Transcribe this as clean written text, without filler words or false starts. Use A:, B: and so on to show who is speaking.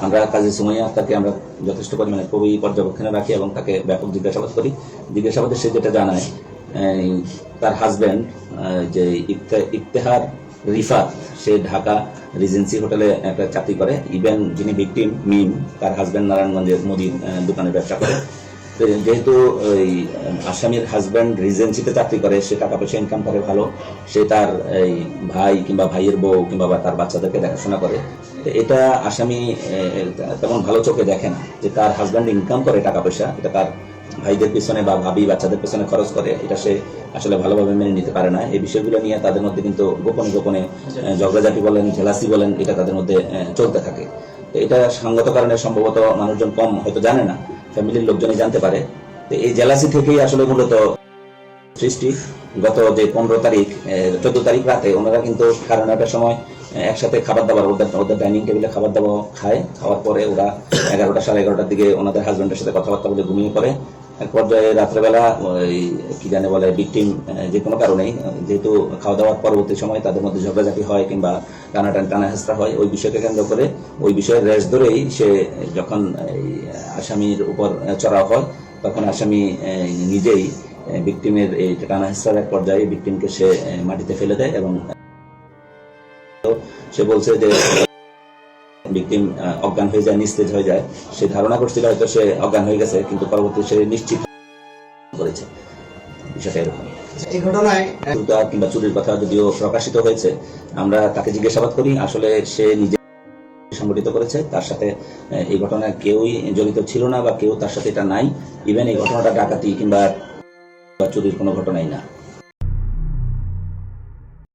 A: আমরা কাজী সুমাইয়া আক্তারকে আমরা যথেষ্ট পরিমাণে খুবই পর্যবেক্ষণে রাখি এবং তাকে ব্যাপক জিজ্ঞাসাবাদ করি। জিজ্ঞাসাবাদে সে যেটা জানায়, তার হাজব্যান্ড যে ইফতেহার রিফাত, সে ঢাকা রিজেন্সি হোটেলে একটা চাকরি করে। ইভেন যিনি ভিকটিম মিম, তার হাজব্যান্ড নারায়ণগঞ্জের মুদির দোকানে ব্যবসা করে। যেহেতু ওই আসামির হাজব্যান্ড রিজেন্সিতে চাকরি করে, সে টাকা পয়সা ইনকাম করে ভালো, সে তার এই ভাই কিংবা ভাইয়ের বউ কিংবা তার বাচ্চাদেরকে দেখাশোনা করে। এটা আসামি তেমন ভালো চোখে দেখে না যে তার হাজব্যান্ড ইনকাম করে টাকা পয়সা, এটা তার ভাইদের পিছনে বা ভাবি বাচ্চাদের পিছনে খরচ করে, এটা সে আসলে ভালোভাবে মেনে নিতে পারে না। এই বিষয়গুলো নিয়ে তাদের মধ্যে কিন্তু গোপনে গোপনে ঝগড়াঝাটি বলেন, জেলাসি বলেন, এটা তাদের মধ্যে চলতে থাকে। তো এটা সঙ্গত কারণে সম্ভবত মানুষজন কম হয়তো জানে না, ফ্যামিলির লোকজনই জানতে পারে। তো এই জেলাসি থেকেই আসলে মূলত সৃষ্টি। গত যে 14 তারিখ রাতে ওনারা কিন্তু 9:30টার সময় একসাথে খাবার দাবার, ওদের ডাইনিং টেবিলে খাবার দাবার খায়। খাওয়ার পরে ওরা 11টা সাড়ে 11টার দিকে ওনাদের হাজব্যান্ডের সাথে কথাবার্তা বলে ঘুমিয়ে পড়ে। এক পর্যায়ে রাত্রেবেলা কি জানে বলে ভিকটিম যে কোনো কারণেই, যেহেতু খাওয়া দাওয়ার পরবর্তী সময় তাদের মধ্যে ঝগড়াঝাটি হয় কিংবা টানা হেঁচড়া হয়, ওই বিষয়কে কেন্দ্র করে ওই বিষয়ের রেশ ধরেই সে যখন আসামির উপর চড়াও হয়, তখন আসামি নিজেই ভিকটিমের এই টানা হেঁচড়ার এক পর্যায়ে ভিকটিমকে সে মাটিতে ফেলে দেয় এবং সে বলছে যে ভিকটিম অজ্ঞান হয়ে যায়, নিস্তেজ হয়ে যায়। সে ধারণা করছিল হয়তো সে অজ্ঞান হয়ে গেছে, কিন্তু পরবর্তী সে নিশ্চিত করেছে বিষয়টা এরকম।
B: এই ঘটনায়
A: কিংবা চুরির কথা যদিও প্রকাশিত হয়েছে, আমরা তাকে জিজ্ঞাসাবাদ করি, আসলে সে নিজে সংগঠিত করেছে, তার সাথে এই ঘটনায় কেউই জড়িত ছিল না বা কেউ তার সাথে এটা নাই। ইভেন এই ঘটনাটা ডাকাতি কিংবা চুরির কোনো ঘটনাই না।